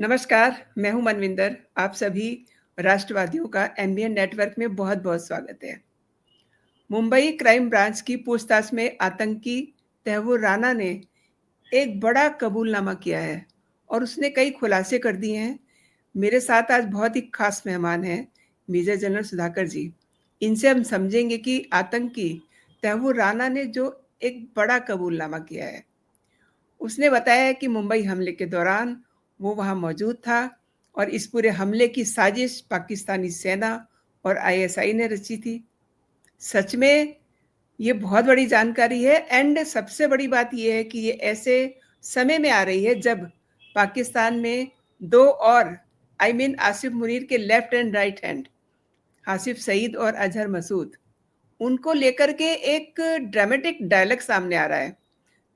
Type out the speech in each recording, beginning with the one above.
नमस्कार, मैं हूँ मनविंदर। आप सभी राष्ट्रवादियों का एमबीएन नेटवर्क में बहुत-बहुत स्वागत है। मुंबई क्राइम ब्रांच की पूछताछ में आतंकी तैमूर राणा ने एक बड़ा कबूलनामा किया है और उसने कई खुलासे कर दिए हैं। मेरे साथ आज बहुत ही खास मेहमान हैं, मेजर जनरल सुधाकर जी। इनसे हम समझेंगे कि आतंकी तैमूर राणा ने जो एक बड़ा कबूलनामा किया है। उसने बताया कि मुंबई हमले के दौरान वो वहाँ मौजूद था और इस पूरे हमले की साजिश पाकिस्तानी सेना और आईएसआई ने रची थी। सच में ये बहुत बड़ी जानकारी है एंड सबसे बड़ी बात ये है कि ये ऐसे समय में आ रही है जब पाकिस्तान में 2 और आसिफ मुनीर के लेफ्ट एंड राइट हैंड, हासिफ सईद और अजहर मसूद, उनको लेकर के एक ड्रामेटिक डायलॉग सामने आ रहा है।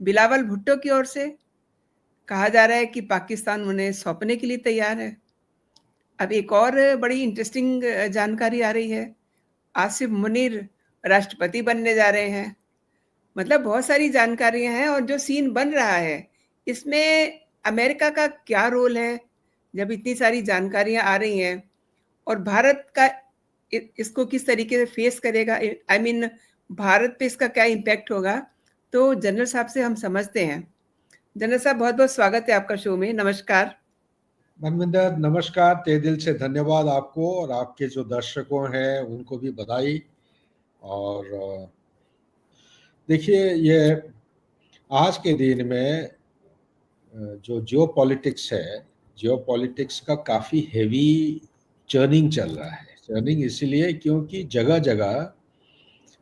बिलावल भुट्टो की ओर से कहा जा रहा है कि पाकिस्तान उन्हें सौंपने के लिए तैयार है। अब एक और बड़ी इंटरेस्टिंग जानकारी आ रही है। आसिफ मुनीर राष्ट्रपति बनने जा रहे हैं। मतलब बहुत सारी जानकारियाँ हैं और जो सीन बन रहा है, इसमें अमेरिका का क्या रोल है, जब इतनी सारी जानकारियाँ आ रही हैं और भारत का इसको किस तरीके से फेस करेगा, भारत पे इसका क्या इम्पैक्ट होगा, तो जनरल साहब से हम समझते हैं। जनरल साहब, बहुत-बहुत स्वागत है आपका शो में। नमस्कार। मनविंदर नमस्कार, तहे दिल से धन्यवाद आपको और आपके जो दर्शकों हैं उनको भी बधाई। और देखिए, ये आज के दिन में जो जियो पॉलिटिक्स का काफ़ी हेवी चर्निंग चल रहा है। चर्निंग इसलिए क्योंकि जगह जगह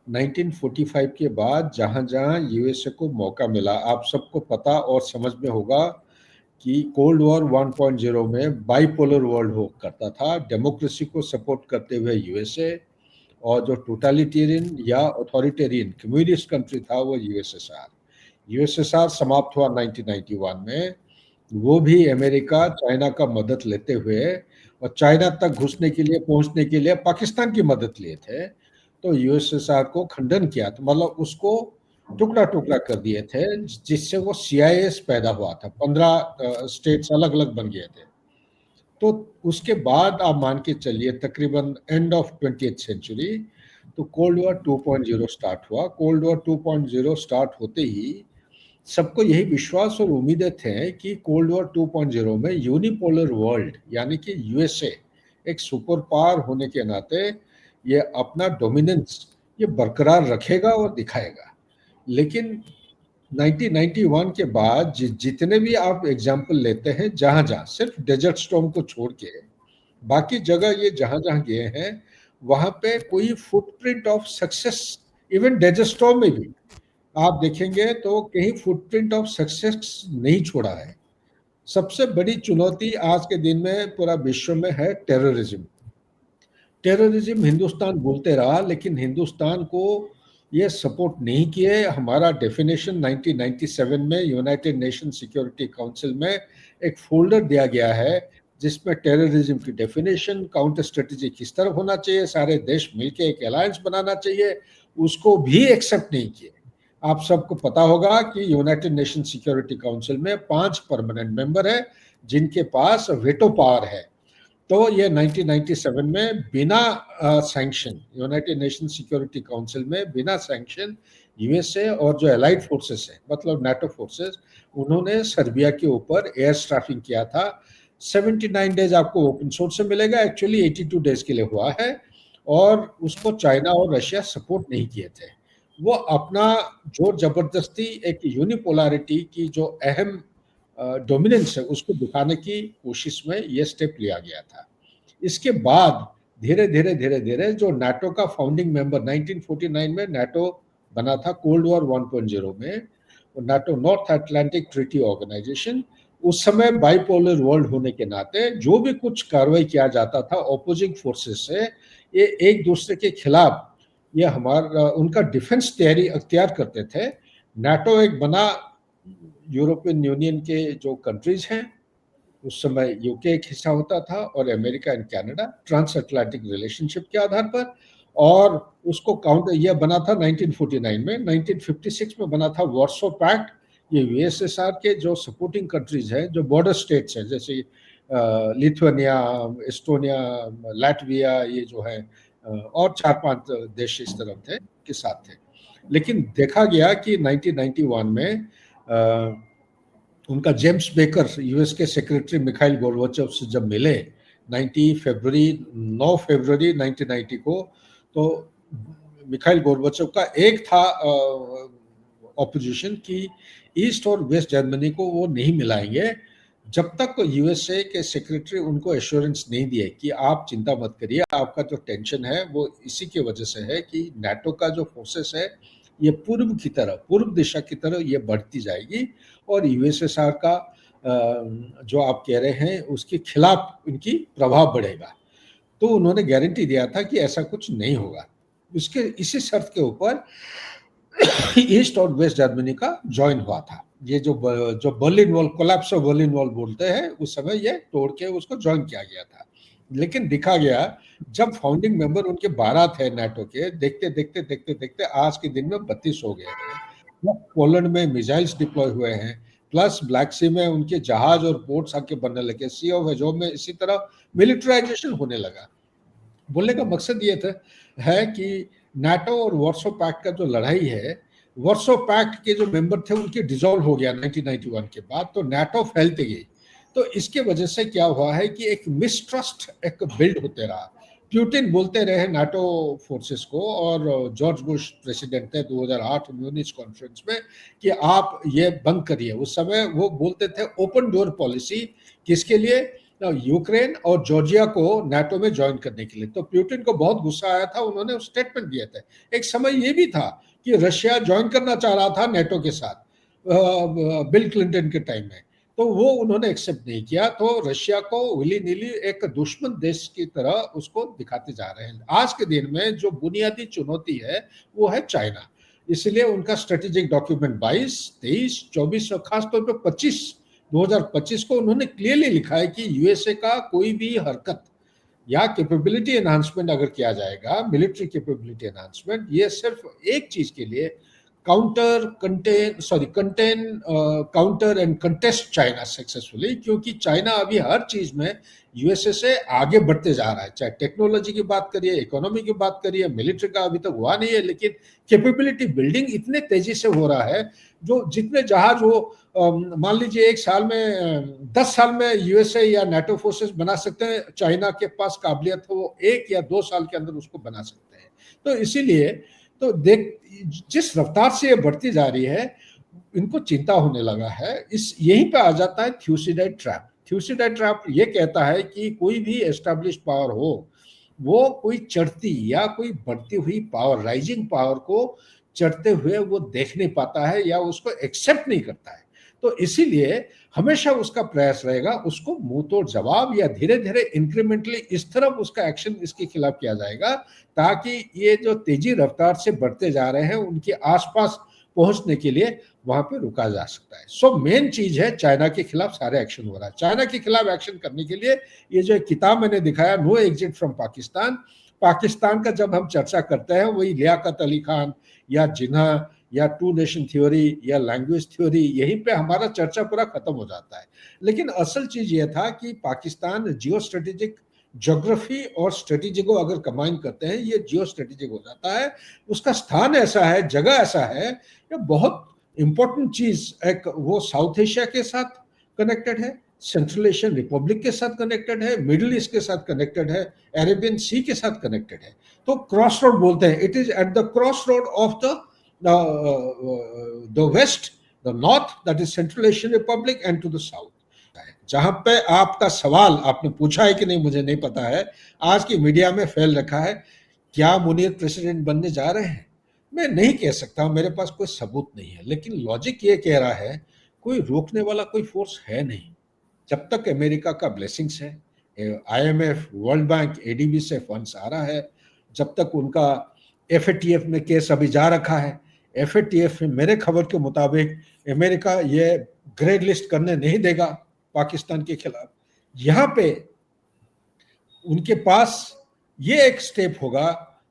1945 के बाद जहाँ जहाँ यूएसए को मौका मिला, आप सबको पता और समझ में होगा कि कोल्ड वॉर 1.0 में बाइपोलर वर्ल्ड हो करता था, डेमोक्रेसी को सपोर्ट करते हुए यूएसए और जो टोटलिटेरियन या अथॉरिटेरियन कम्युनिस्ट कंट्री था वो यूएसएसआर। यूएसएसआर समाप्त हुआ 1991 में। वो भी अमेरिका चाइना का मदद लेते हुए और चाइना तक घुसने के लिए पहुंचने के लिए पाकिस्तान की मदद लिए थे। तो यूएसएसआर को खंडन किया, तो मतलब उसको टुकड़ा टुकड़ा कर दिए थे, जिससे वो सीआईएस पैदा हुआ था। 15 स्टेट्स अलग अलग बन गए थे। तो उसके बाद आप मान के चलिए तकरीबन एंड ऑफ 20th सेंचुरी तो कोल्ड वॉर 2.0 स्टार्ट हुआ। कोल्ड वॉर 2.0 स्टार्ट होते ही सबको यही विश्वास और उम्मीदें थे कि कोल्ड वॉर 2.0 में यूनिपोलर वर्ल्ड यानी कि यूएसए एक सुपर पावर होने के नाते ये अपना डोमिनेंस ये बरकरार रखेगा और दिखाएगा। लेकिन 1991 के बाद जितने भी आप एग्जाम्पल लेते हैं, जहां जहां सिर्फ डेजर्ट स्टॉर्म को छोड़ के बाकी जगह ये जहां जहां गए हैं वहां पे कोई footprint of success, even desert storm में भी आप देखेंगे तो कहीं फुटप्रिंट ऑफ सक्सेस नहीं छोड़ा है। सबसे बड़ी चुनौती आज के दिन में पूरा विश्व में है टेररिज्म। टेररिज्म हिंदुस्तान बोलते रहा, लेकिन हिंदुस्तान को ये सपोर्ट नहीं किए। हमारा डेफिनेशन 1997 में यूनाइटेड नेशन सिक्योरिटी काउंसिल में एक फोल्डर दिया गया है जिसमें टेररिज्म की डेफिनेशन, काउंटर स्ट्रेटेजी किस तरह होना चाहिए, सारे देश मिलकर एक अलायंस बनाना चाहिए, उसको भी एक्सेप्ट नहीं किए। आप सबको पता होगा कि यूनाइटेड नेशन सिक्योरिटी काउंसिल में 5 परमानेंट मेंबर है जिनके पास वेटो पावर है। तो ये 1997 में बिना sanction, United nation security council में बिना सैंक्शन यूएसए और जो एलाइड फोर्सेस है मतलब नाटो फोर्सेस, उन्होंने सर्बिया के ऊपर एयर स्ट्राफिंग किया था। 79 डेज आपको ओपन सोर्स से मिलेगा, एक्चुअली 82 डेज के लिए हुआ है। और उसको चाइना और रशिया सपोर्ट नहीं किए थे। वो अपना जोर जबरदस्ती एक यूनिपोलैरिटी की जो अहम डोमिनेंस है उसको दिखाने की कोशिश में ये स्टेप लिया गया था। इसके बाद धीरे धीरे धीरे धीरे जो नाटो का फाउंडिंग मेंबर 1949 में नाटो बना था कोल्ड वॉर 1.0 में, NATO North Atlantic Treaty Organization. उस समय बाइपोलर वर्ल्ड होने के नाते जो भी कुछ कार्रवाई किया जाता था ऑपोजिंग फोर्सेस से, ये एक दूसरे के खिलाफ ये हमारा उनका डिफेंस तैयारी अख्तियार करते थे। नाटो एक बना यूरोपियन यूनियन के जो कंट्रीज हैं, उस समय यूके एक हिस्सा होता था और America and Canada transatlantic relationship के आधार पर। और उसको काउंटर यह बना था 1949 में। 1956 में बना था वार्सो पैक्ट। ये यूएसएसआर के जो सपोर्टिंग कंट्रीज हैं, जो बॉर्डर स्टेट्स हैं, जैसे लिथुआनिया, एस्टोनिया, लाटविया, ये जो है और 4-5 देश इस तरफ थे के साथ थे। लेकिन देखा गया कि 1991 में उनका जेम्स बेकर यूएस के सेक्रेटरी मिखाइल गोर्बाचोव से जब मिले 9 फरवरी 1990 को, तो मिखाइल गोर्बाचोव का एक था ऑपोजिशन कि ईस्ट और वेस्ट जर्मनी को वो नहीं मिलाएंगे जब तक यूएसए के सेक्रेटरी उनको एश्योरेंस नहीं दिए कि आप चिंता मत करिए, आपका जो टेंशन है वो इसी की वजह से है कि नाटो का जो फोर्सेस है ये पूर्व दिशा की तरफ ये बढ़ती जाएगी और यूएसएसआर का जो आप कह रहे हैं उसके खिलाफ इनकी प्रभाव बढ़ेगा। तो उन्होंने गारंटी दिया था कि ऐसा कुछ नहीं होगा। उसके इसी शर्त के ऊपर ईस्ट और वेस्ट जर्मनी का ज्वाइन हुआ था। ये जो Berlin wall, collapse of Berlin wall बोलते हैं, उस समय ये तोड़ के उसको ज्वाइन किया गया था। लेकिन दिखा गया जब फाउंडिंग मेंबर उनके 12 थे नाटो के, देखते आज के दिन में 32 हो गए हैं। पोलैंड में मिसाइल्स डिप्लॉय हुए हैं, प्लस ब्लैक सी में उनके जहाज और पोर्ट्स आके बनने लगे, सी ऑफ एजोव में इसी तरह मिलिटराइजेशन होने लगा। बोलने का मकसद ये था है कि नाटो और वार्सो पैक्ट का जो लड़ाई है, वार्सो पैक्ट के जो मेंबर थे उनकी डिसॉल्व हो गया 1991 के बाद, तो नाटो फैलती गई। तो इसके वजह से क्या हुआ है कि एक मिसट्रस्ट एक बिल्ड होते रहा। प्यूटिन बोलते रहे नाटो फोर्सेस को, और जॉर्ज बुश प्रेसिडेंट थे 2008 म्यूनिच कॉन्फ्रेंस में कि आप ये बंद करिए। उस समय वो बोलते थे ओपन डोर पॉलिसी, किसके लिए? यूक्रेन और जॉर्जिया को नाटो में ज्वाइन करने के लिए। तो प्यूटिन को बहुत गुस्सा आया था, उन्होंने स्टेटमेंट दिए थे। एक समय ये भी था कि रशिया ज्वाइन करना चाह रहा था नाटो के साथ बिल क्लिंटन के टाइम में, तो वो उन्होंने एक्सेप्ट नहीं किया। तो रशिया को विली नीली एक दुश्मन देश की तरह उसको दिखाते जा रहे हैं। आज के दिन में जो बुनियादी चुनौती है वो है चाइना, इसलिए उनका स्ट्रेटेजिक डॉक्यूमेंट 22, 23, 24 और खासतौर पर 2025 को उन्होंने क्लियरली लिखा है कि यूएसए का कोई भी हरकत या कैपेबिलिटी एनहांसमेंट अगर किया जाएगा, मिलिट्री कैपेबिलिटी एनहांसमेंट, ये सिर्फ एक चीज के लिए, counter and contest China successfully, क्योंकि चाइना अभी हर चीज में यूएसए से आगे बढ़ते जा रहा है। चाहे टेक्नोलॉजी की बात करिए, इकोनॉमी की बात करिए, मिलिट्री का अभी तक हुआ नहीं है, लेकिन कैपेबिलिटी बिल्डिंग इतने तेजी से हो रहा है। जो जितने जहाज वो मान लीजिए 1 साल में 10 साल में यूएसए या नाटो फोर्सेस बना सकते हैं, चाइना के पास काबिलियत है वो 1 या 2 साल के अंदर उसको बना सकते हैं। तो इसीलिए तो देख जिस रफ्तार से ये बढ़ती जा रही है, इनको चिंता होने लगा है। इस यहीं पे आ जाता है थ्यूसिडाइड ट्रैप। थ्यूसिडाइड ट्रैप ये कहता है कि कोई भी एस्टैब्लिश पावर हो, वो कोई चढ़ती या कोई बढ़ती हुई पावर, राइजिंग पावर को चढ़ते हुए वो देख नहीं पाता है या उसको एक्सेप्ट नहीं करता है। तो इसीलिए हमेशा उसका प्रयास रहेगा उसको मुंह तोड़ जवाब या धीरे धीरे इंक्रीमेंटली इस तरफ उसका एक्शन इसके खिलाफ किया जाएगा, ताकि ये जो तेजी रफ्तार से बढ़ते जा रहे हैं उनके आसपास पहुंचने के लिए वहां पे रुका जा सकता है। सो मेन चीज है चाइना के खिलाफ सारे एक्शन हो रहा है। चाइना के खिलाफ एक्शन करने के लिए ये जो किताब मैंने दिखाया, no exit from Pakistan, Pakistan का जब हम चर्चा करते हैं वही लियाकत अली खान या जिन्हा या टू नेशन थ्योरी या लैंग्वेज थ्योरी, यहीं पे हमारा चर्चा पूरा खत्म हो जाता है। लेकिन असल चीज ये था कि पाकिस्तान जियो स्ट्रेटेजिक, ज्योग्राफी और स्ट्रेटेजी को अगर कंबाइन करते हैं ये जियो स्ट्रेटेजिक हो जाता है। उसका स्थान ऐसा है, जगह ऐसा है, ये बहुत इंपॉर्टेंट चीज, एक वो साउथ एशिया के साथ कनेक्टेड है, सेंट्रल एशियन रिपब्लिक के साथ कनेक्टेड है, मिडिल ईस्ट के साथ कनेक्टेड है, अरेबियन सी के साथ कनेक्टेड है। तो क्रॉस रोड बोलते हैं, it is at the cross road of the west, the north, that is Central Asian Republic, and to the south. जहां पे आपका सवाल आपने पूछा है कि नहीं मुझे नहीं पता है, आज की मीडिया में फैल रखा है क्या मुनीर प्रेसिडेंट बनने जा रहे हैं। मैं नहीं कह सकता, मेरे पास कोई सबूत नहीं है, लेकिन लॉजिक ये कह रहा है कोई रोकने वाला कोई फोर्स है नहीं। जब तक अमेरिका का ब्लेसिंग्स है, IMF, वर्ल्ड बैंक, ADB से फंड्स आ रहा है, जब तक उनका FATF में केस अभी जा रखा है, FATF में मेरे खबर के मुताबिक अमेरिका ये ग्रे लिस्ट करने नहीं देगा पाकिस्तान के खिलाफ। यहाँ पे उनके पास ये एक स्टेप होगा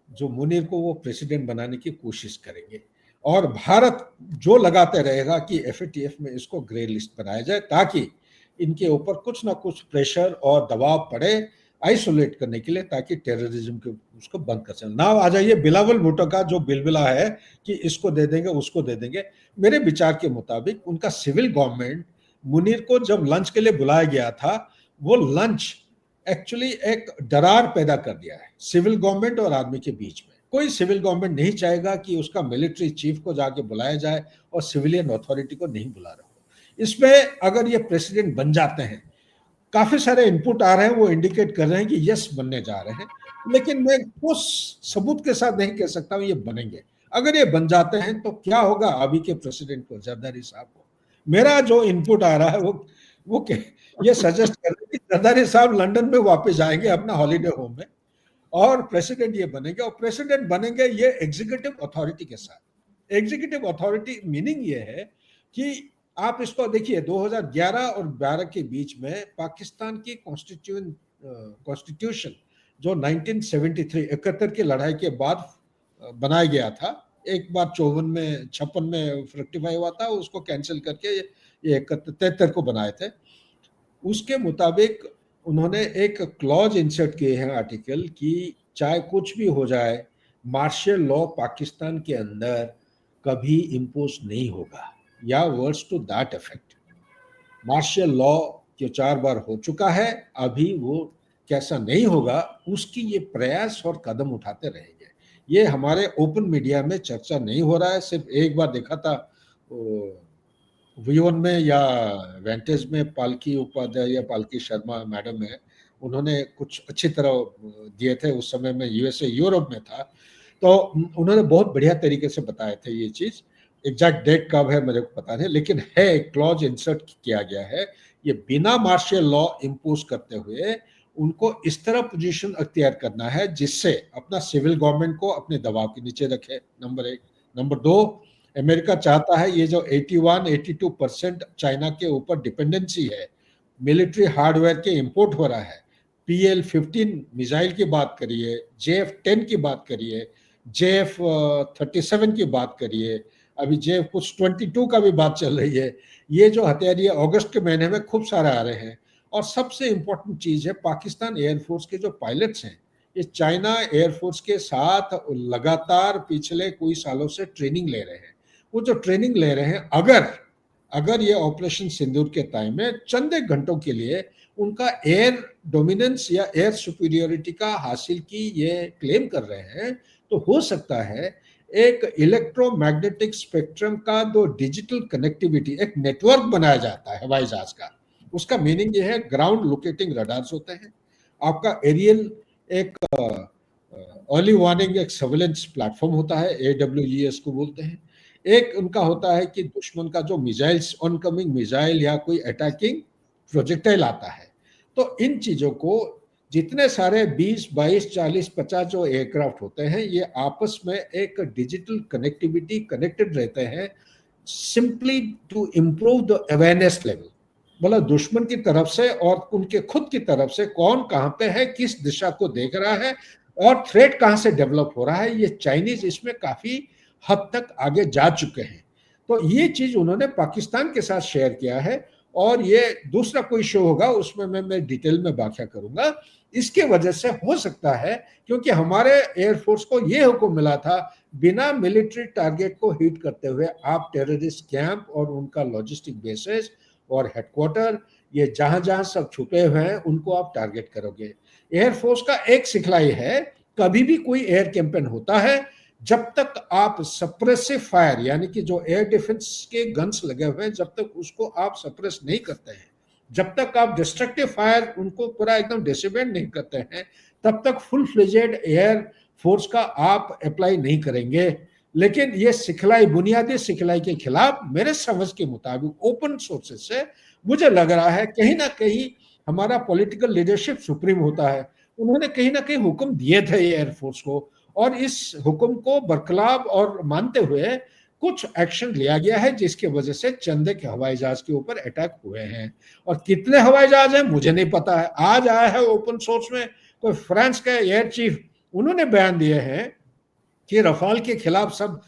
जो मुनीर को वो प्रेसिडेंट बनाने की कोशिश करेंगे, और भारत जो लगाते रहेगा कि FATF में इसको ग्रे लिस्ट बनाया जाए, ताकि इनके ऊपर कुछ ना कुछ प्रेशर और दबाव पड़े आइसोलेट करने के लिए, ताकि टेररिज्म के उसको बंद कर सकें। नाउ आ जाइए बिलावल भुट्टो का जो बिलबिला है कि इसको दे देंगे उसको दे देंगे। मेरे विचार के मुताबिक उनका सिविल गवर्नमेंट, मुनीर को जब लंच के लिए बुलाया गया था, वो लंच एक्चुअली एक दरार पैदा कर दिया है सिविल गवर्नमेंट और आर्मी के बीच में। कोई सिविल गवर्नमेंट नहीं चाहेगा कि उसका मिलिट्री चीफ को जाके बुलाया जाए और सिविलियन अथॉरिटी को नहीं बुला रहा हो। इसमें अगर ये प्रेसिडेंट बन जाते हैं, काफी सारे इनपुट आ रहे हैं, वो इंडिकेट कर रहे हैं कि यस बनने जा रहे हैं, लेकिन मैं उस सबूत के साथ नहीं कह सकता हूं ये बनेंगे। अगर ये बन जाते हैं तो क्या होगा अभी के प्रेसिडेंट को, जरदारी साहब को। मेरा जो इनपुट आ रहा है वो ये सजेस्ट कर रहे हैं कि जरदारी साहब लंदन में वापस जाएंगे अपना हॉलीडे होम में, और प्रेसिडेंट ये बनेंगे, और प्रेसिडेंट बनेंगे ये एग्जीक्यूटिव अथॉरिटी के साथ। एग्जीक्यूटिव अथॉरिटी मीनिंग ये है कि आप इसको देखिए, 2011 और 12 के बीच में पाकिस्तान की कॉन्स्टिट्यूशन जो 1973 71 की लड़ाई के बाद बनाया गया था, एक बार 54 में 56 में रेक्टिफाई हुआ था, उसको कैंसिल करके ये 73 को बनाए थे। उसके मुताबिक उन्होंने एक क्लॉज इंसर्ट किए हैं आर्टिकल की, चाहे कुछ भी हो जाए मार्शल लॉ पाकिस्तान के अंदर कभी इम्पोज नहीं होगा, या words to that effect. Martial law जो 4 बार हो चुका है, अभी वो कैसा नहीं होगा उसकी ये प्रयास और कदम उठाते रहेंगे। ये हमारे ओपन मीडिया में चर्चा नहीं हो रहा है। सिर्फ एक बार देखा था V1 में या वेंटेज में, पालकी उपाध्याय या पालकी शर्मा मैडम है, उन्होंने कुछ अच्छी तरह दिए थे। उस समय में यूएसए यूरोप में था, तो उन्होंने बहुत बढ़िया तरीके से बताए थे ये चीज़। एग्जैक्ट डेट कब है मेरे को पता नहीं, लेकिन है क्लॉज इंसर्ट किया गया है। ये बिना मार्शल लॉ इम्पोज करते हुए उनको इस तरह पोजीशन अख्तियार करना है जिससे अपना सिविल गवर्नमेंट को अपने दबाव के नीचे रखे, नंबर 1। नंबर 2, अमेरिका चाहता है ये जो 81-82% चाइना के ऊपर डिपेंडेंसी है, मिलिट्री हार्डवेयर के इंपोर्ट हो रहा है, PL-15 मिसाइल की बात करिए, JF-10 की बात करिए, JF-37 की बात करिए, अभी JF कुछ 22 का भी बात चल रही है। ये जो हथियार ये अगस्त के महीने में खूब सारे आ रहे हैं। और सबसे इंपॉर्टेंट चीज है, पाकिस्तान एयरफोर्स के जो पायलट्स हैं, ये चाइना एयरफोर्स के साथ लगातार पिछले कोई सालों से ट्रेनिंग ले रहे हैं। वो जो ट्रेनिंग ले रहे हैं, अगर ये ऑपरेशन सिंदूर के टाइम में चंद एक घंटों के लिए उनका एयर डोमिनेंस या एयर सुपीरियोरिटी का हासिल की ये क्लेम कर रहे हैं, तो हो सकता है एक इलेक्ट्रोमैग्नेटिक स्पेक्ट्रम का जो डिजिटल कनेक्टिविटी, एक नेटवर्क बनाया जाता है हवाई जहाज का। उसका मीनिंग ये है, ग्राउंड लोकेटिंग रडार्स होते हैं, आपका एरियल एक अर्ली वार्निंग एक सर्वेलेंस प्लेटफॉर्म होता है, AWES को बोलते हैं। एक उनका होता है कि दुश्मन का जो मिसाइल्स, ऑनकमिंग मिसाइल या कोई अटैकिंग प्रोजेक्टाइल आता है, तो इन चीजों को जितने सारे 20, 22, 40, 50 जो एयरक्राफ्ट होते हैं, ये आपस में एक डिजिटल कनेक्टिविटी कनेक्टेड रहते हैं, simply to improve the awareness level. मतलब दुश्मन की तरफ से और उनके खुद की तरफ से कौन कहां पे है, किस दिशा को देख रहा है और थ्रेट कहां से डेवलप हो रहा है, ये चाइनीज इसमें काफी हद तक आगे जा चुके हैं। तो ये चीज उन्होंने पाकिस्तान के साथ शेयर किया है, और ये दूसरा कोई शो होगा उसमें मैं डिटेल में व्याख्या करूंगा। इसके वजह से हो सकता है, क्योंकि हमारे एयरफोर्स को ये हुक्म मिला था, बिना मिलिट्री टारगेट को हिट करते हुए आप टेररिस्ट कैंप और उनका लॉजिस्टिक बेसेस और हेडक्वार्टर, ये जहां जहां सब छुपे हुए हैं, उनको आप टारगेट करोगे। एयरफोर्स का एक सिखलाई है, कभी भी कोई एयर कैंपेन होता है, जब तक आप सप्रेसिव फायर, यानी कि जो एयर डिफेंस के गन्स लगे हुए हैं, जब तक उसको आप सप्रेस नहीं करते हैं, जब तक आप डिस्ट्रक्टिव फायर उनको पूरा एकदम डिसिपेट नहीं करते हैं, तब तक फुल फ्लेजेड एयर फोर्स का आप अप्लाई नहीं करेंगे। लेकिन ये सिखलाई, बुनियादी सिखलाई के खिलाफ मेरे समझ के मुताबिक ओपन सोर्सेज से मुझे लग रहा है कहीं ना कहीं हमारा पॉलिटिकल लीडरशिप सुप्रीम होता है, उन्होंने कहीं ना कहीं हुक्म दिए थे एयरफोर्स को, और इस हुक्म को बरकरार और मानते हुए कुछ एक्शन लिया गया है, जिसकी वजह से चंदे के हवाई जहाज के ऊपर अटैक हुए हैं। और कितने हवाई जहाज हैं मुझे नहीं पता है, आज आया है ओपन सोर्स में, कोई फ्रांस के एयर चीफ उन्होंने बयान दिए हैं कि रफाल के खिलाफ सब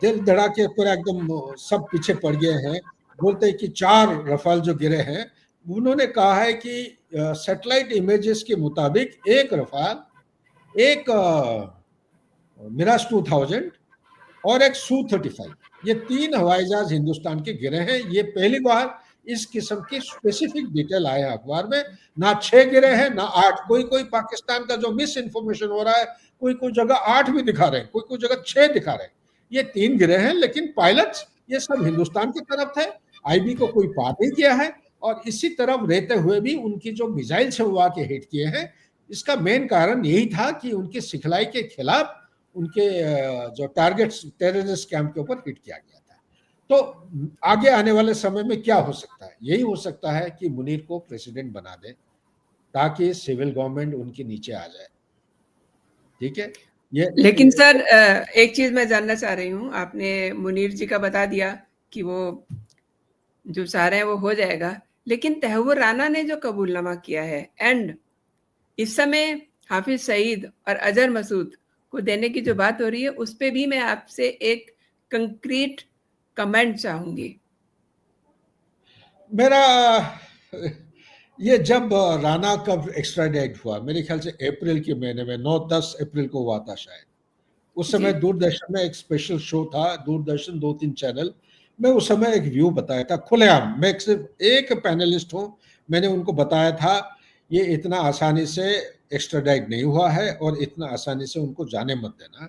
दिल धड़ा के पूरा एकदम सब पीछे पड़ गए हैं, बोलते हैं कि 4 रफाल जो गिरे हैं, उन्होंने कहा है कि सैटेलाइट इमेजेस के मुताबिक एक रफाल, एक मिराज 2000 और एक Su-35, ये 3 हवाई जहाज हिंदुस्तान के गिरे हैं। ये पहली बार इस किस्म की स्पेसिफिक डिटेल आए अखबार में। ना 6 गिरे हैं ना 8। कोई कोई पाकिस्तान का जो मिस इन्फॉर्मेशन हो रहा है, कोई कोई जगह 8 भी दिखा रहे हैं, कोई कोई जगह 6 दिखा रहे हैं। ये 3 गिरे हैं, लेकिन पायलट्स ये सब हिंदुस्तान की तरफ थे, आईबी को कोई पार नहीं किया है। और इसी तरफ रहते हुए भी उनकी जो मिसाइल से उड़ा के हिट किए हैं, इसका मेन कारण यही था कि उनकी सिखलाई के खिलाफ उनके जो टारगेट्स टेररिस्ट कैंप के ऊपर हिट किया गया था। तो आगे आने वाले समय में क्या हो सकता है? यही हो सकता है कि मुनीर को प्रेसिडेंट बना दे, ताकि सिविल गवर्नमेंट उनके नीचे आ जाए। ठीक है, ये लेकिन सर एक चीज मैं जानना चाह रही हूँ, आपने मुनीर जी का बता दिया कि वो जो चाह रहे हैं वो हो जाएगा, लेकिन तहव्वुर राना ने जो कबूलनामा किया है एंड इस समय हाफिज सईद और अजहर मसूद को देने की जो बात हो रही है, उस पे भी मैं आपसे एक कंक्रीट कमेंट चाहूंगी। मेरा ये जब राणा कब एक्स्ट्राडाइट हुआ, मेरे ख्याल से अप्रैल के महीने में 9-10 अप्रैल को हुआ था शायद। उस समय जी दूरदर्शन में एक स्पेशल शो था, दूरदर्शन 2-3 चैनल। मैं उस समय एक व्यू बताया था खुलेआम, मैं सिर्फ एक पैनलिस्ट हूँ, मैंने उनको बताया था ये इतना आसानी से एक्स्ट्राडाइट नहीं हुआ है और इतना आसानी से उनको जाने मत देना,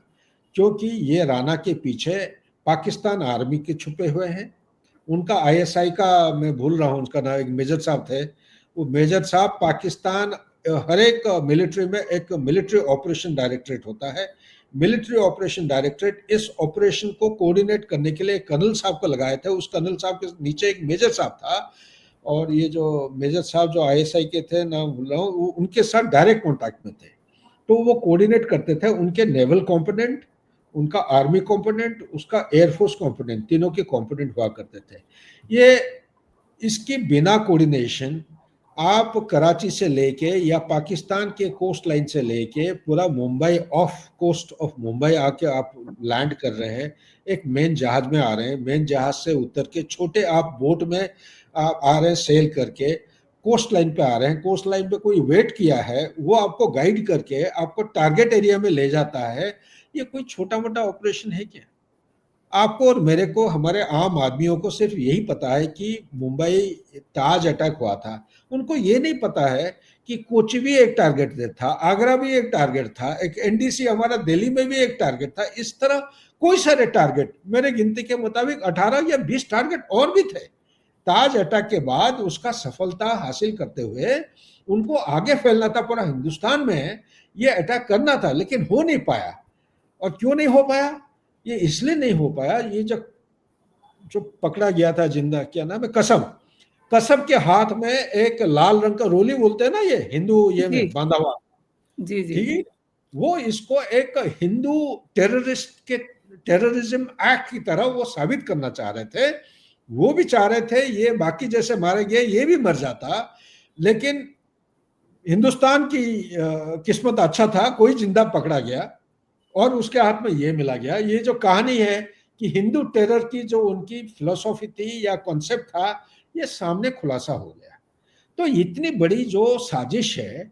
क्योंकि ये राणा के पीछे पाकिस्तान आर्मी के छुपे हुए हैं। उनका आईएसआई का, मैं भूल रहा हूँ उसका नाम, एक मेजर साहब थे, वो मेजर साहब पाकिस्तान हर एक मिलिट्री में एक मिलिट्री ऑपरेशन डायरेक्टरेट होता है। मिलिट्री ऑपरेशन डायरेक्टरेट इस ऑपरेशन को कोऑर्डिनेट करने के लिए कर्नल साहब को लगाए थे। उस कर्नल साहब के नीचे एक मेजर साहब था, और ये जो मेजर साहब जो आईएसआई के थे, नाम भूल रहा हूँ, उनके साथ डायरेक्ट कॉन्टैक्ट में थे। तो वो कोऑर्डिनेट करते थे उनके नेवल कंपोनेंट, उनका आर्मी कंपोनेंट, उसका एयरफोर्स कंपोनेंट, तीनों के कंपोनेंट हुआ करते थे। ये इसके बिना कोऑर्डिनेशन आप कराची से लेके या पाकिस्तान के कोस्ट लाइन से लेके पूरा Mumbai off coast of Mumbai आके आप लैंड कर रहे हैं, एक मेन जहाज में आ रहे हैं, मेन जहाज से उतर के छोटे आप बोट में आप आ रहे हैं, सेल करके कोस्ट लाइन पे आ रहे हैं, कोस्ट लाइन पे कोई वेट किया है, वो आपको गाइड करके आपको टारगेट एरिया में ले जाता है। ये कोई छोटा मोटा ऑपरेशन है क्या? आपको और मेरे को, हमारे आम आदमियों को सिर्फ यही पता है कि मुंबई ताज अटैक हुआ था। उनको ये नहीं पता है कि कोची भी एक टारगेट था, आगरा भी एक टारगेट था, एक एनडीसी हमारा दिल्ली में भी एक टारगेट था। इस तरह कोई सारे टारगेट, मेरे गिनती के मुताबिक 18 या 20 टारगेट और भी थे। ताज अटैक के बाद उसका सफलता हासिल करते हुए उनको आगे फैलना था, पूरा हिंदुस्तान में ये अटैक करना था, लेकिन हो नहीं पाया। और क्यों नहीं हो पाया? ये इसलिए नहीं हो पाया, ये जब जो पकड़ा गया था जिंदा, क्या नाम है, कसम, कसम के हाथ में एक लाल रंग का रोली बोलते हैं ना, ये हिंदू ये जी में बांधा हुआ, जी जी ठीक है, वो इसको एक हिंदू टेररिस्ट के टेररिज्म एक्ट की तरह वो साबित करना चाह रहे थे। वो भी चाह रहे थे ये बाकी जैसे मारे गए ये भी मर जाता, लेकिन हिंदुस्तान की किस्मत अच्छा था, कोई जिंदा पकड़ा गया और उसके हाथ में ये मिला गया। ये जो कहानी है कि हिंदू टेरर की जो उनकी फिलोसॉफी थी या कॉन्सेप्ट था, ये सामने खुलासा हो गया। तो इतनी बड़ी जो साजिश है,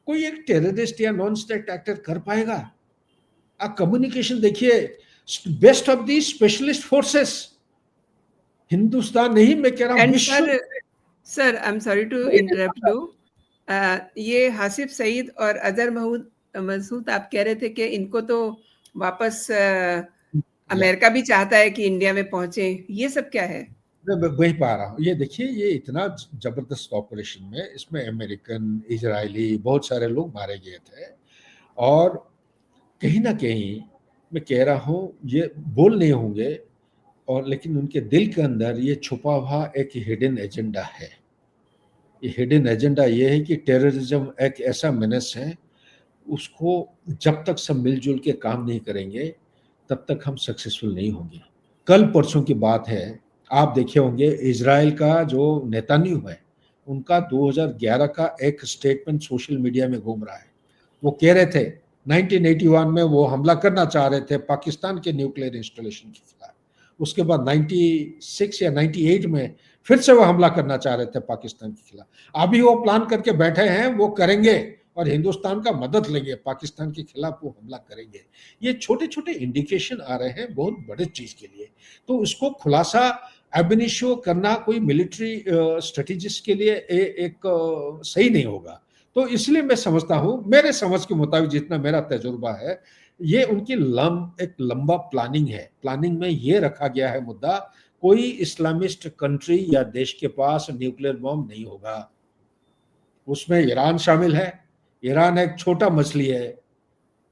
कोई एक टेररिस्ट या नॉन स्टेट एक्टर कर पाएगा? आप कम्युनिकेशन देखिए, best of the special forces Hindustan नहीं, मैं कह रहा हूं एंड विश्व। Sir I am sorry to interrupt you. ये हासिफ सईद और अजहर मसूद आप कह रहे थे कि इनको तो वापस अमेरिका भी चाहता है कि इंडिया में पहुंचे, ये सब क्या है? मैं वही पा रहा हूँ। ये देखिए, ये इतना जबरदस्त ऑपरेशन में इसमें अमेरिकन, इजरायली बहुत सारे लोग मारे गए थे, और कहीं ना कहीं मैं कह रहा हूँ ये बोल नहीं होंगे, और लेकिन उनके दिल के अंदर ये छुपा हुआ एक हिडन एजेंडा है। ये हिडन एजेंडा ये है कि टेररिज्म एक ऐसा मेनेस है, उसको जब तक सब मिलजुल के काम नहीं करेंगे तब तक हम सक्सेसफुल नहीं होंगे। कल परसों की बात है, आप देखे होंगे इजराइल का जो नेतान्याहू है, उनका 2011 का एक स्टेटमेंट सोशल मीडिया में घूम रहा है। वो कह रहे थे 1981 में वो हमला करना चाह रहे थे पाकिस्तान के न्यूक्लियर इंस्टॉलेशन के खिलाफ। उसके बाद 96 या 98 में फिर से वो हमला करना चाह रहे थे पाकिस्तान के खिलाफ। अभी वो प्लान करके बैठे हैं, वो करेंगे और हिंदुस्तान का मदद लेंगे, पाकिस्तान के खिलाफ वो हमला करेंगे। ये छोटे छोटे इंडिकेशन आ रहे हैं बहुत बड़े चीज के लिए। तो इसको खुलासा अब इनिशियो करना कोई मिलिट्री स्ट्रेटेजिस्ट के लिए एक सही नहीं होगा। तो इसलिए मैं समझता हूं, मेरे समझ के मुताबिक जितना मेरा तजुर्बा है, ये उनकी एक लंबा प्लानिंग है। प्लानिंग में ये रखा गया है मुद्दा, कोई इस्लामिस्ट कंट्री या देश के पास न्यूक्लियर बॉम्ब नहीं होगा। उसमें ईरान शामिल है। ईरान एक छोटा मछली है,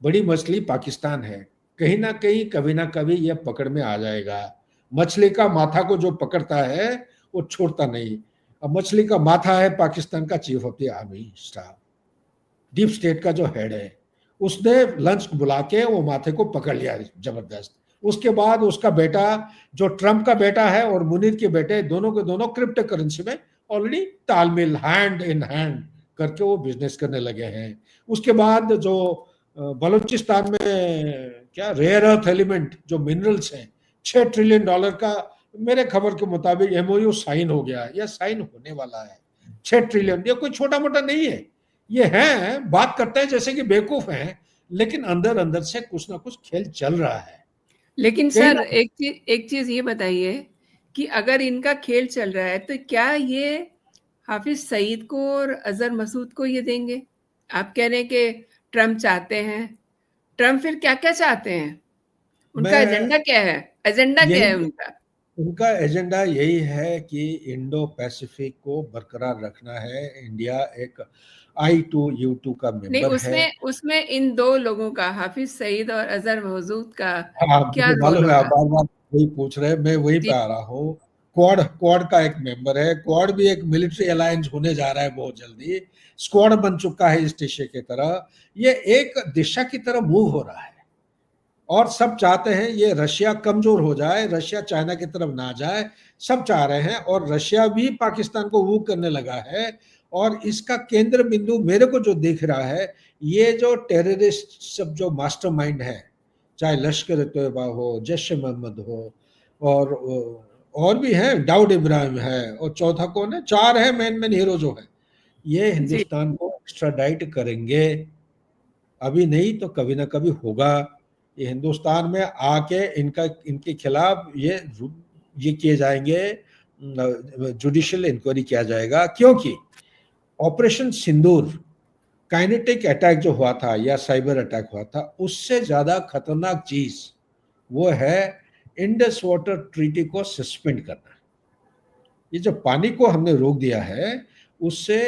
बड़ी मछली पाकिस्तान है। कहीं ना कहीं कभी ना कभी यह पकड़ में आ जाएगा। मछली का माथा को जो पकड़ता है वो छोड़ता नहीं। अब मछली का माथा है पाकिस्तान का chief of the army staff, deep state का जो हेड है। उसने लंच बुला के वो माथे को पकड़ लिया जबरदस्त। उसके बाद उसका बेटा, जो ट्रंप का बेटा है और मुनीर के बेटे, दोनों के दोनों क्रिप्टो करेंसी में ऑलरेडी तालमेल, हैंड इन हैंड करके वो बिजनेस करने लगे हैं। उसके बाद जो बलूचिस्तान में क्या रेयर अर्थ एलिमेंट जो मिनरल्स हैं, $6 ट्रिलियन का मेरे खबर के मुताबिक एमओयू साइन हो गया या साइन होने वाला है। 6 ट्रिलियन, ये कोई छोटा मोटा नहीं है। ये हैं, बात करते हैं जैसे कि बेवकूफ हैं, लेकिन अंदर अंदर से कुछ ना कुछ खेल चल रहा है। लेकिन कहीं सर ना एक चीज़ ये बताइए कि अगर इनका खेल चल रहा है तो क्या ये हाफिज सईद को और अजहर मसूद को ये देंगे? आप कह रहे हैं कि ट्रम्प चाहते हैं। ट्रम्प फिर क्या-क्या चाहते हैं? उनका मैं एजेंडा क्या है यही उनका? उनका एजेंडा यही है कि इंडो पैसिफिक को बरकरार रखना है। इंडिया एक I2U2 का नहीं, मेंबर है। उसमें उसमें इन 2 लोगों का, हाफिज सईद और अजहर मसूद का हाँ, क्या मुझे रोल मालूम है, आप होगा? बार बार वही पूछ रहे हैं, मैं वही जी। पे आ रहा हूँ। क्वाड क्वाड का एक मेंबर है। क्वाड भी एक मिलिट्री अलायंस होने जा रहा है बहुत जल्दी। स्क्वाड बन चुका है इस दिशा की तरह। ये एक दिशा की तरह मूव हो रहा है और सब चाहते हैं ये रशिया कमजोर हो जाए, रशिया चाइना की तरफ ना जाए। सब चाह रहे हैं और रशिया भी पाकिस्तान को वो करने लगा है। और इसका केंद्र बिंदु मेरे को जो दिख रहा है, ये जो टेररिस्ट सब जो मास्टरमाइंड है, चाहे लश्कर तैयबा हो, जैश ए मोहम्मद हो, और भी हैं, दाऊद इब्राहिम है, और चौथा कौन है, 4 है मेन मेन हीरो जो है। ये जी। हिंदुस्तान को एक्स्ट्राडाइट करेंगे। अभी नहीं तो कभी ना कभी होगा। ये हिंदुस्तान में आके इनका इनके खिलाफ ये किए जाएंगे, जुडिशियल इंक्वायरी किया जाएगा। क्योंकि ऑपरेशन सिंदूर काइनेटिक अटैक जो हुआ था या साइबर अटैक हुआ था, उससे ज्यादा खतरनाक चीज वो है इंडस वाटर ट्रीटी को सस्पेंड करना। ये जो पानी को हमने रोक दिया है, उससे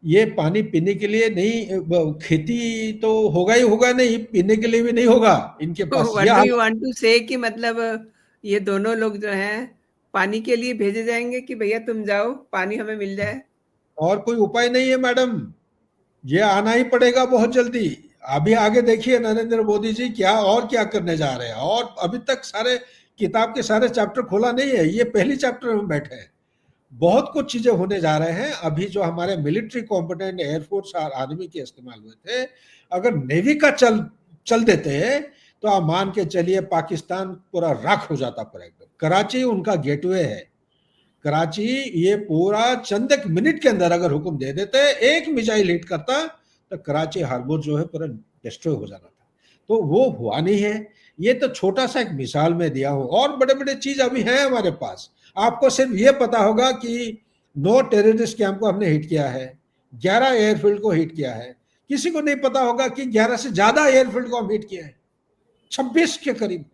ये पानी पीने के लिए नहीं, खेती तो होगा ही होगा, नहीं पीने के लिए भी नहीं होगा इनके तो पास। व्हाट यह डू हाल। यू वांट टू से कि मतलब ये दोनों लोग जो हैं पानी के लिए भेजे जाएंगे कि भैया तुम जाओ पानी हमें मिल जाए? और कोई उपाय नहीं है मैडम, ये आना ही पड़ेगा बहुत जल्दी। अभी आगे देखिए नरेंद्र मोदी जी क्या और क्या करने जा रहे हैं। और अभी तक सारे किताब के सारे चैप्टर खोला नहीं है, ये पहली चैप्टर में बैठे हैं। बहुत कुछ चीजें होने जा रहे हैं। अभी जो हमारे मिलिट्री कॉम्पिटेंट एयरफोर्स और आर्मी के इस्तेमाल हुए थे, अगर नेवी का चल चल देते हैं तो आप मान के चलिए पाकिस्तान पूरा राख हो जाता पूरा एकदम। कराची उनका गेटवे है। कराची ये पूरा चंद एक मिनट के अंदर अगर हुक्म दे देते, एक मिसाइल हिट करता, तो कराची हार्बर जो है पूरा डिस्ट्रॉय हो जाना था। तो वो हुआ नहीं है। ये तो छोटा सा एक मिसाल में दिया हूं, और बड़े बड़े चीज अभी हैं हमारे पास। आपको सिर्फ ये पता होगा कि 9 टेररिस्ट कैंप को हमने हिट किया है, 11 एयरफील्ड को हिट किया है। किसी को नहीं पता होगा कि 11 से ज्यादा एयरफील्ड को हम हिट किए हैं, 26 के करीब।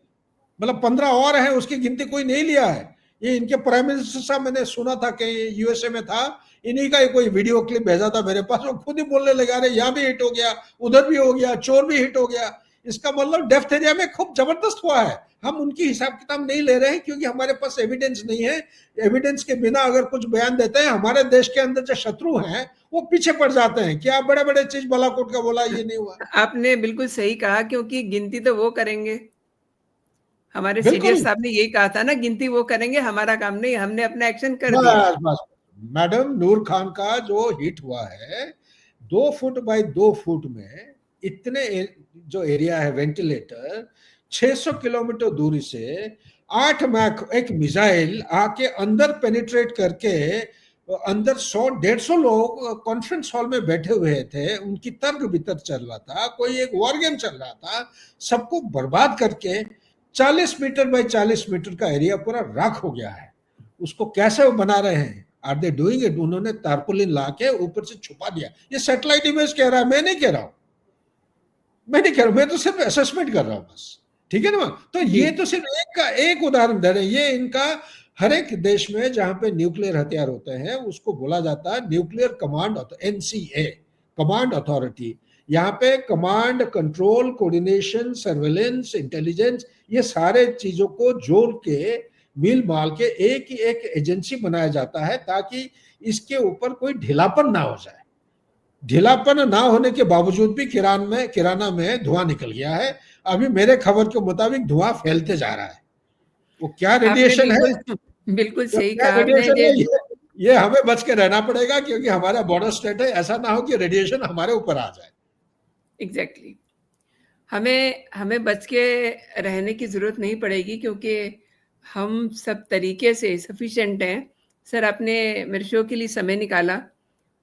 मतलब 15 और है, उसकी गिनती कोई नहीं लिया है। ये इनके प्राइम मिनिस्टर साहब, मैंने सुना था कि यूएसए में था, इन्हीं का कोई वीडियो क्लिप भेजा था मेरे पास। वो खुद ही बोलने लगा रहे यहाँ भी हिट हो गया, उधर भी हो गया, चोर भी हिट हो गया। इसका मतलब डेफ्थ एरिया में खूब जबरदस्त हुआ है। हम उनकी हिसाब किताब नहीं ले रहे हैं क्योंकि हमारे पास एविडेंस नहीं है। एविडेंस के बिना अगर कुछ बयान देते हैं, हमारे देश के अंदर जो शत्रु हैं वो पीछे पड़ जाते हैं कि आप बड़े बड़े चीज बालाकोट का बोला, ये नहीं हुआ। आपने बिल्कुल सही कहा क्योंकि गिनती तो वो करेंगे। हमारे सीडीएस बिल्कुल। साहब ने यही कहा था ना, गिनती वो करेंगे, हमारा काम नहीं, हमने अपना एक्शन कर दिया। बस बस। मैडम नूर खान का जो हिट हुआ है, 2 फुट बाय 2 फुट में, इतने जो एरिया है वेंटिलेटर, 600 किलोमीटर दूरी से 8 मैक एक मिसाइल आके अंदर पेनिट्रेट करके अंदर 100-150 लोग कॉन्फ्रेंस हॉल में बैठे हुए थे, उनकी तर्क वितर्क चल रहा था, कोई एक वॉर गेम चल रहा था, सबको बर्बाद करके 40 मीटर बाय 40 मीटर का एरिया पूरा राख हो गया है। उसको कैसे वो बना रहे हैं? Are they doing it? उन्होंने तारपुलिन ला के ऊपर से छुपा दिया। ये सैटेलाइट इमेज कह रहा है, मैं नहीं कह रहा हूं, मैं तो सिर्फ असेसमेंट कर रहा हूं बस। ठीक है ना? तो ये तो सिर्फ एक का एक उदाहरण दे रहे हैं। ये इनका हर एक देश में जहां पे न्यूक्लियर हथियार होते हैं उसको बोला जाता है nuclear command, NCA, command authority. यहाँ पे command, control, coordination, surveillance, intelligence, ये सारे चीजों को जोड़ के मिल माल के एक ही एक एजेंसी बनाया जाता है ताकि इसके ऊपर कोई ढीलापन ना हो जाए। ढीलापन ना होने के बावजूद भी किराना में धुआं निकल गया है। अभी मेरे खबर के मुताबिक धुआं फैलते जा रहा है। वो क्या आपने रेडिएशन है, बिल्कुल वो सही क्या कहा आपने। रेडिएशन है, ये हमें बच के रहना पड़ेगा क्योंकि हमारा बॉर्डर स्टेट है। ऐसा ना हो कि रेडिएशन हमारे ऊपर आ जाए। Exactly exactly. हमें हमें बच के रहने की ज़रूरत नहीं पड़ेगी क्योंकि हम सब तरीके से सफिशिएंट हैं। सर, आपने मेरे शो के लिए समय निकाला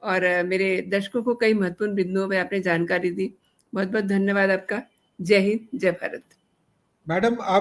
और मेरे दर्शकों को कई महत्वपूर्ण बिंदुओं पे आपने जानकारी दी। बहुत बहुत धन्यवाद आपका। जय हिंद, जय भारत। मैडम, आप